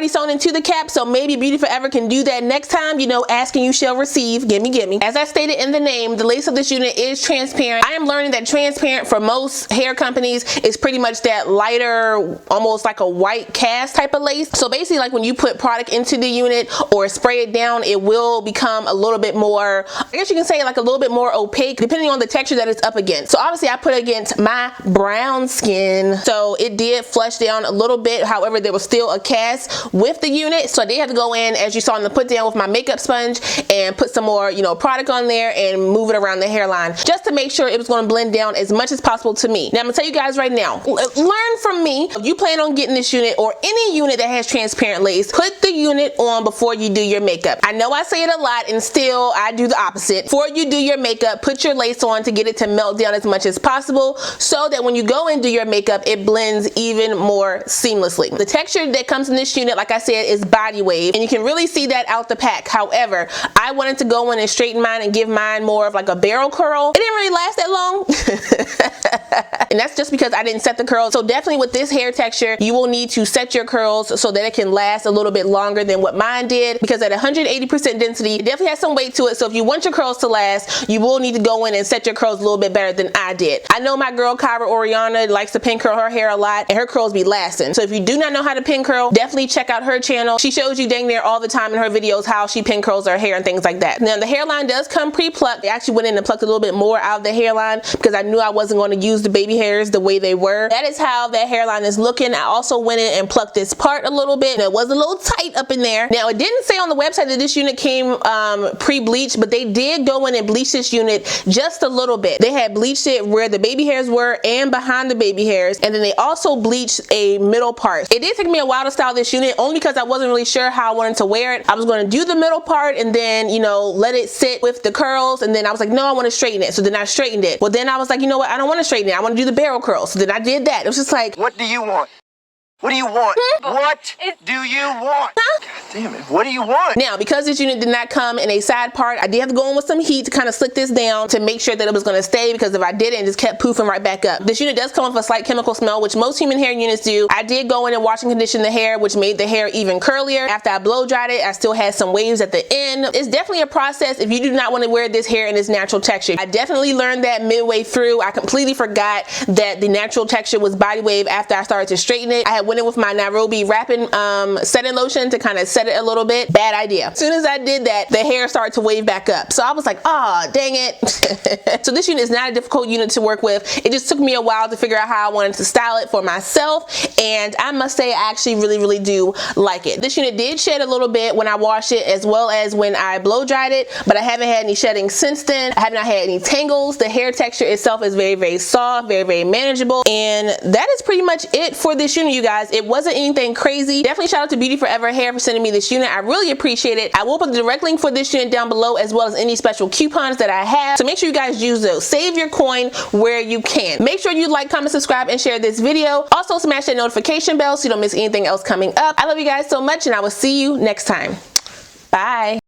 already sewn into the cap, so maybe Beauty Forever can do that next time. You know, asking you shall receive. Gimme, gimme. As I stated in the name, the lace of this unit is transparent. I am learning that transparent for most hair companies is pretty much that lighter, almost like a white cast type of lace. So basically, like when you put product into the unit or spray it down, it will become a little bit more, I guess you can say like a little bit more opaque depending on the texture that it's up against. So obviously I put it against my brown skin, so it did flush down a little bit. However, there was still a cast with the unit, so I did have to go in, as you saw in the put down, with my makeup sponge and put some more, you know, product on there and move it around the hairline just to make sure it was going to blend down as much as possible to me. Now I'm gonna tell you guys right now, learn from me. If you plan on getting this unit or any unit that has transparent lace, put the unit on before you do your makeup. I know I say it a lot and still I do the opposite. Before you do your makeup, put your lace on to get it to melt down as much as possible so that when you go and do your makeup, it blends even more seamlessly. The texture that comes in this unit, like I said, is body wave, and you can really see that out the pack. However, I wanted to go in and straighten mine and give mine more of like a barrel curl. It didn't really last that long. And that's just because I didn't set the curls. So definitely with this hair texture, you will need to set your curls so that it can last a little bit longer than what mine did, because at 180% density, it definitely has some weight to it. So if you want your curls to last, you will need to go in and set your curls a little bit better than I did. I know my girl Kyra Oriana likes to pin curl her hair a lot, and her curls be lasting. So if you do not know how to pin curl, definitely check out her channel. She shows you dang near all the time in her videos how she pin curls her hair and things like that. Now the hairline does come pre-plucked. I actually went in and plucked a little bit more out of the hairline because I knew I wasn't going to use the baby hairs the way they were. That is how that hairline is looking. I also went in and plucked this part a little bit. It was a little tight up in there. Now it didn't say on the website that this unit came pre-bleached, but they did go in and bleach this unit just a little bit. They had bleached it where the baby hairs were and behind the baby hairs, and then they also bleached a middle part. It did take me a while to style this unit only because I wasn't really sure how I wanted to wear it. I was going to do the middle part and then, you know, let it sit with the curls, and then I was like, no, I want to straighten it. So then I straightened it. Well, then I was like, you know what, I don't want to straighten it. I want to do the barrel curls. So then I did that. It was just like, what do you want? What do you want? What do you want? God damn it, what do you want? Now, because this unit did not come in a side part, I did have to go in with some heat to kind of slick this down to make sure that it was going to stay, because if I didn't, it just kept poofing right back up. This unit does come with a slight chemical smell, which most human hair units do. I did go in and wash and condition the hair, which made the hair even curlier. After I blow dried it, I still had some waves at the end. It's definitely a process if you do not want to wear this hair in its natural texture. I definitely learned that midway through. I completely forgot that the natural texture was body wave after I started to straighten it. I had went in with my Nairobi wrapping setting lotion to kind of set it a little bit. Bad idea. As soon as I did that, the hair started to wave back up. So I was like, oh, dang it. So this unit is not a difficult unit to work with. It just took me a while to figure out how I wanted to style it for myself, and I must say I actually really do like it. This unit did shed a little bit when I washed it as well as when I blow dried it, but I haven't had any shedding since then. I have not had any tangles. The hair texture itself is very soft, very manageable, and that is pretty much it for this unit, you guys. It wasn't anything crazy. Definitely shout out to BeautyForeverHair for sending me this unit. I really appreciate it. I will put the direct link for this unit down below, as well as any special coupons that I have, so make sure you guys use those. Save your coin where you can. Make sure you like, comment, subscribe, and share this video. Also smash that notification bell so you don't miss anything else coming up. I love you guys so much, and I will see you next time. Bye.